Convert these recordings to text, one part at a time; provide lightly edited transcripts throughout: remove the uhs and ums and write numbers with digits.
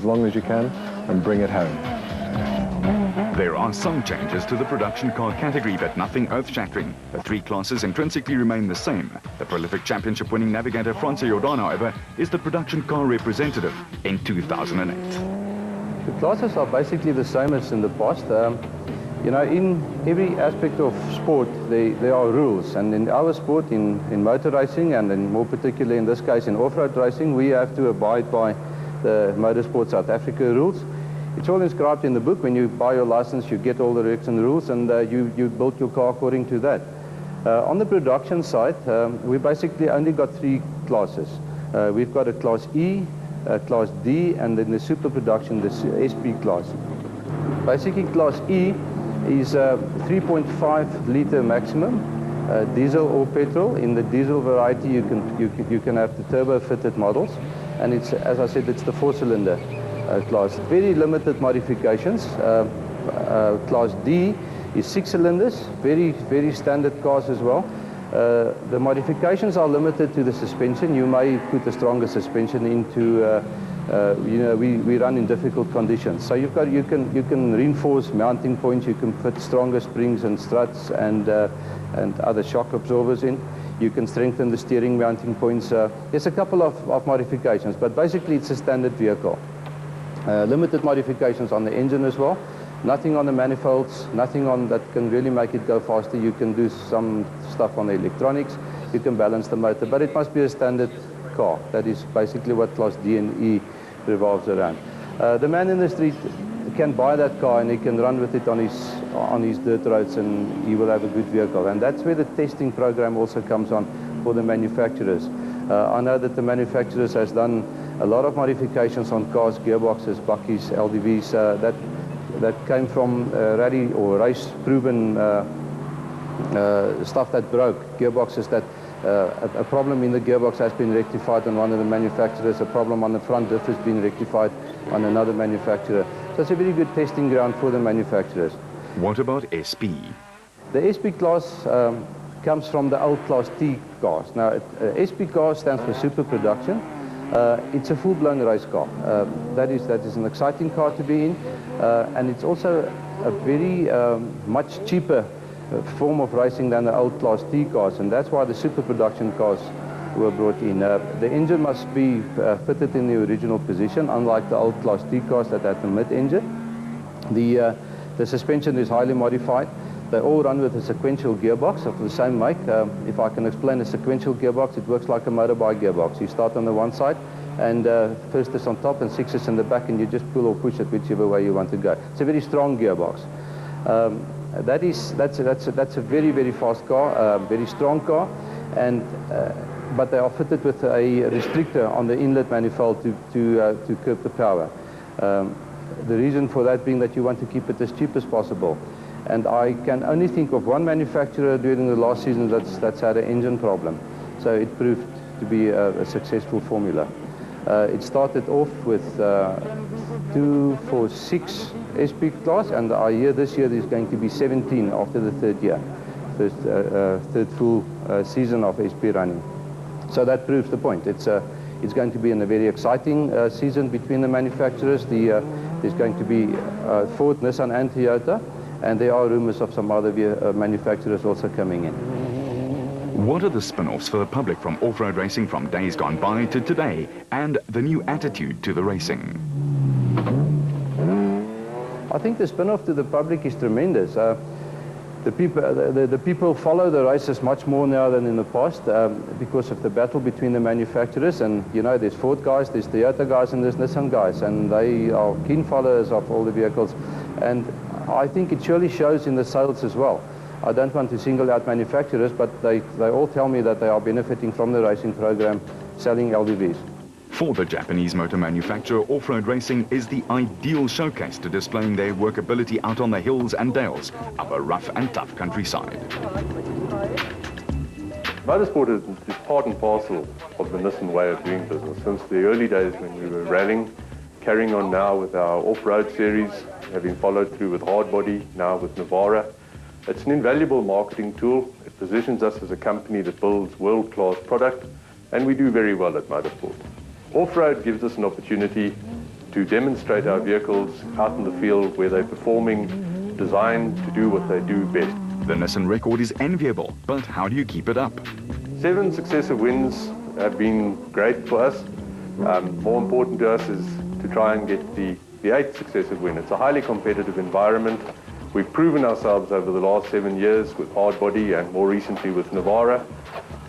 long as you can and bring it home. There are some changes to the production car category, but nothing earth-shattering. The three classes intrinsically remain the same. The prolific championship-winning navigator Francois Jordan, however, is the production car representative in 2008. The classes are basically the same as in the past. You know, in every aspect of sport, there are rules. And in our sport, in motor racing, and in more particularly in this case in off-road racing, we have to abide by the Motorsport South Africa rules. It's all inscribed in the book. When you buy your license, you get all the regs and rules, and you build your car according to that. On the production side, we basically only got three classes. We've got a Class E, a Class D, and then the super production, the SP class. Basically, Class E is 3.5 litre maximum, diesel or petrol. In the diesel variety, you can have the turbo-fitted models, and it's, as I said, it's the four-cylinder class. Very limited modifications. Class D is 6 cylinders, very standard cars as well. The modifications are limited to the suspension. You may put a stronger suspension into, you know, we run in difficult conditions. So you can reinforce mounting points, you can put stronger springs and struts and other shock absorbers in. You can strengthen the steering mounting points. There's a couple of modifications, but basically it's a standard vehicle. Limited modifications on the engine as well. Nothing on the manifolds, nothing on that can really make it go faster. You can do some stuff on the electronics. You can balance the motor, but it must be a standard car. That is basically what Class D and E revolves around. The man in the street can buy that car and he can run with it on his dirt roads, and he will have a good vehicle. And that's where the testing program also comes on for the manufacturers. I know that the manufacturers has done a lot of modifications on cars, gearboxes, buckies, LDVs, that came from rally or race-proven stuff that broke, gearboxes that a problem in the gearbox has been rectified on one of the manufacturers, a problem on the front diff has been rectified on another manufacturer. So it's a very good testing ground for the manufacturers. What about SP? The SP class comes from the old Class T cars. Now, SP car stands for super production. It's a full-blown race car. That is an exciting car to be in, and it's also a very much cheaper form of racing than the old Class T cars, and that's why the super production cars were brought in. The engine must be fitted in the original position, unlike the old Class T cars that had the mid-engine. The suspension is highly modified. They all run with a sequential gearbox of the same make. If I can explain a sequential gearbox, it works like a motorbike gearbox. You start on the one side, and first is on top and six is in the back, and you just pull or push it whichever way you want to go. It's a very strong gearbox. That's a very fast car, very strong car, and but they are fitted with a restrictor on the inlet manifold to curb the power. The reason for that being that you want to keep it as cheap as possible. And I can only think of one manufacturer during the last season that's had an engine problem. So it proved to be a successful formula. It started off with 2 for 6 SP class, and this year there's going to be 17 after the third year, third full season of SP running. So that proves the point. It's going to be a very exciting season between the manufacturers. There's going to be Ford, Nissan, and Toyota. And there are rumors of some other manufacturers also coming in. What are the spin-offs for the public from off-road racing from days gone by to today, and the new attitude to the racing? I think the spin-off to the public is tremendous. The people follow the races much more now than in the past because of the battle between the manufacturers. And you know, there's Ford guys, there's Toyota guys, and there's Nissan guys, and they are keen followers of all the vehicles. And I think it surely shows in the sales as well. I don't want to single out manufacturers, but they all tell me that they are benefiting from the racing program, selling LDVs. For the Japanese motor manufacturer, off-road racing is the ideal showcase to displaying their workability out on the hills and dales of a rough and tough countryside. Motorsport is part and parcel of the Nissan way of doing business. Since the early days when we were rallying, carrying on now with our off-road series, having followed through with hardbody, now with Navara. It's an invaluable marketing tool. It positions us as a company that builds world-class product, and we do very well at Motorsport. Off-road gives us an opportunity to demonstrate our vehicles out in the field where they're performing, designed to do what they do best. The Nissan record is enviable, but how do you keep it up? 7 successive wins have been great for us. More important to us is to try and get the 8th successive win. It's a highly competitive environment. We've proven ourselves over the last 7 years with hard body and more recently with Navara.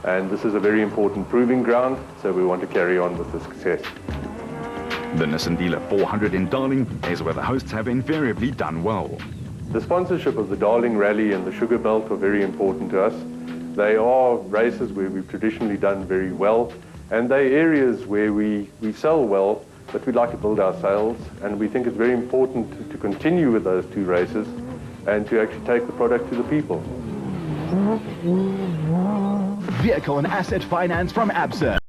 And this is a very important proving ground, so we want to carry on with the success. The Nissan Dealer 400 in Darling is where the hosts have invariably done well. The sponsorship of the Darling Rally and the Sugar Belt are very important to us. They are races where we've traditionally done very well, and they're areas where we sell well, but we'd like to build our sales, and we think it's very important to continue with those 2 races and to actually take the product to the people. Vehicle and asset finance from ABSA.